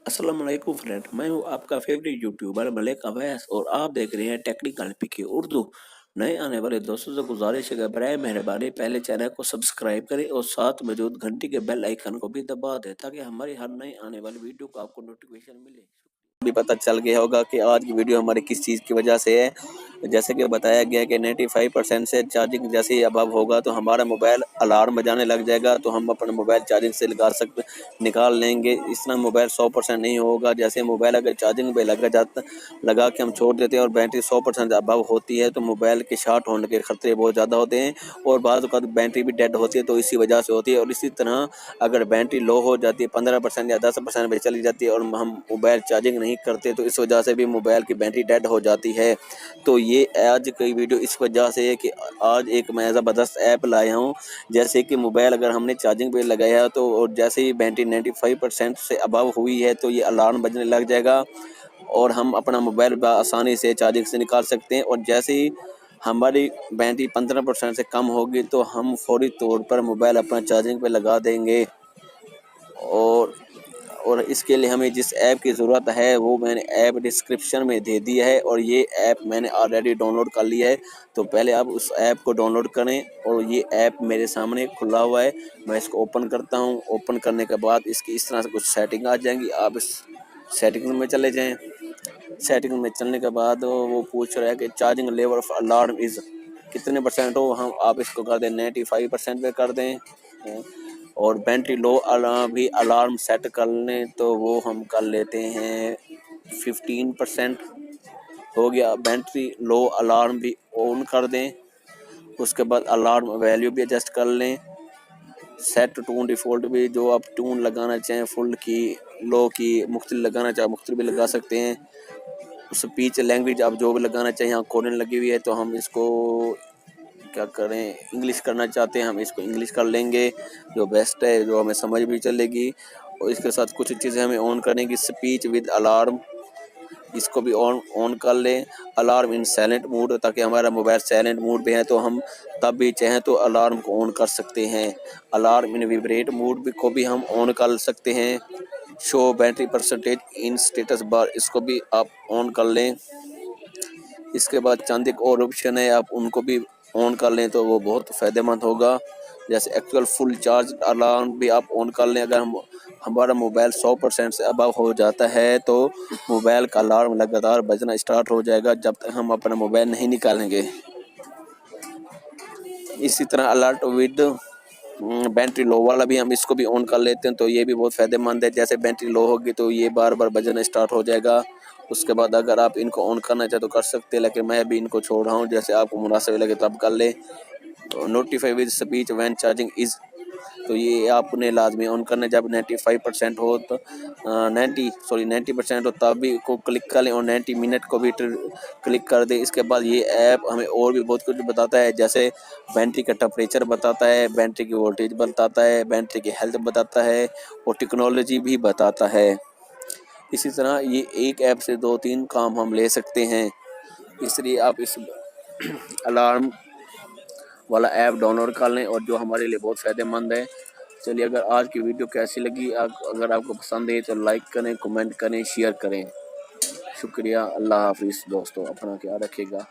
अस्सलाम वालेकुम फ्रेंड, मैं हूं आपका फेवरेट यूट्यूबर मलिक अवैस और आप देख रहे हैं टेक्निकल पीके उर्दू। नए आने वाले दोस्तों से गुजारिश है कि बराए मेहरबानी पहले चैनल को सब्सक्राइब करें और साथ मौजूद घंटी के बेल आइकन को भी दबा दें ताकि हमारी हर नई आने वाली वीडियो को आपको नोटिफिकेशन मिले। भी पता चल गया होगा कि आज की वीडियो हमारी किस चीज़ की वजह से है। जैसे कि बताया गया कि 95% से चार्जिंग जैसे ही अबव होगा तो हमारा मोबाइल अलार्म बजाने लग जाएगा, तो हम अपना मोबाइल चार्जिंग से निकाल लेंगे। इस तरह मोबाइल 100% नहीं होगा। जैसे मोबाइल अगर चार्जिंग पे लगा के हम छोड़ देते हैं और बैटरी 100% अबव होती है तो मोबाइल के शॉर्ट होने के खतरे बहुत ज़्यादा होते हैं और बाद बैटरी भी डेड होती है, तो इसी वजह से होती है। और इसी तरह अगर बैटरी लो हो जाती है 15% या 10% पे चली जाती है और हम मोबाइल चार्जिंग नहीं करते तो इस वजह से भी मोबाइल की बैटरी डेड हो जाती है। तो ये आज की वीडियो इस वजह से है कि आज एक मैं ज़बरदस्त ऐप लाया हूँ। जैसे कि मोबाइल अगर हमने चार्जिंग पे लगाया तो और जैसे ही बैटरी 95% से अबव हुई है तो ये अलार्म बजने लग जाएगा और हम अपना मोबाइल आसानी से चार्जिंग से निकाल सकते हैं। और जैसे ही हमारी बैटरी 15% से कम होगी तो हम फौरी तौर पर मोबाइल अपना चार्जिंग पे लगा देंगे। और इसके लिए हमें जिस ऐप की ज़रूरत है वो मैंने ऐप डिस्क्रिप्शन में दे दिया है और ये ऐप मैंने ऑलरेडी डाउनलोड कर लिया है। तो पहले आप उस ऐप को डाउनलोड करें और ये ऐप मेरे सामने खुला हुआ है। मैं इसको ओपन करता हूँ। ओपन करने के बाद इसकी इस तरह से कुछ सेटिंग आ जाएंगी। आप इस सेटिंग में चले जाएँ। सेटिंग में चलने के बाद वो पूछ रहा है कि charging level of alarm is कितने परसेंट हो। हम आप इसको कर दें 95% पे कर दें। और बैटरी लो भी अलार्म सेट कर लें तो वो हम कर लेते हैं 15% हो गया। बैटरी लो अलार्म भी ऑन कर दें। उसके बाद अलार्म वैल्यू भी एडजस्ट कर लें। सेट टून डिफ़ॉल्ट भी जो आप टून लगाना चाहें, फुल की, लो की, मुख्तलिफ लगाना चाहें मुख्तलिफ भी लगा सकते हैं। स्पीच लैंग्वेज आप जो भी लगाना चाहिए, यहाँ कोरियन लगी हुई है तो हम इसको क्या करें, इंग्लिश करना चाहते हैं हम इसको इंग्लिश कर लेंगे जो बेस्ट है, जो हमें समझ भी चलेगी। और इसके साथ कुछ चीज़ें हमें ऑन करने की, स्पीच विद अलार्म इसको भी ऑन कर लें। अलार्म इन साइलेंट मोड ताकि हमारा मोबाइल साइलेंट मोड पे है तो हम तब भी चाहें तो अलार्म को ऑन कर सकते हैं। अलार्म इन वाइब्रेट मोड को भी हम ऑन कर सकते हैं। Show battery percentage in status bar इसको भी आप ऑन कर लें। इसके बाद चंद एक और ऑप्शन है, आप उनको भी ऑन कर लें तो वो बहुत फ़ायदेमंद होगा। जैसे एक्चुअल फुल चार्ज अलार्म भी आप ऑन कर लें। अगर हमारा मोबाइल 100% से अबव हो जाता है तो मोबाइल का अलार्म लगातार बजना स्टार्ट हो जाएगा जब तक हम अपना मोबाइल नहीं निकालेंगे। इसी तरह अलर्ट विद बैटरी लो वाला भी हम इसको भी ऑन कर लेते हैं तो ये भी बहुत फ़ायदेमंद है। जैसे बैटरी लो होगी तो ये बार बार बजना स्टार्ट हो जाएगा। उसके बाद अगर आप इनको ऑन करना चाहे तो कर सकते हैं, लेकिन मैं भी इनको छोड़ रहा हूँ। जैसे आपको मुनासिब लगे तब कर ले। तो notify with speech when charging is, तो ये आपने लाजमी ऑन करना जब 95% हो तो 90% हो तब भी को क्लिक कर लें और 90 मिनट को भी क्लिक कर दें। इसके बाद ये ऐप हमें और भी बहुत कुछ बताता है, जैसे बैटरी का टेम्परेचर बताता है, बैटरी की वोल्टेज बताता है, बैटरी की हेल्थ बताता है और टेक्नोलॉजी भी बताता है। इसी तरह ये एक ऐप से 2-3 काम हम ले सकते हैं। इसलिए आप इस अलार्म वाला ऐप डाउनलोड कर लें और जो हमारे लिए बहुत फ़ायदेमंद है। चलिए, अगर आज की वीडियो कैसी लगी, अगर आपको पसंद है तो लाइक करें, कमेंट करें, शेयर करें। शुक्रिया। अल्लाह हाफिज़ दोस्तों, अपना ख्याल रखिएगा।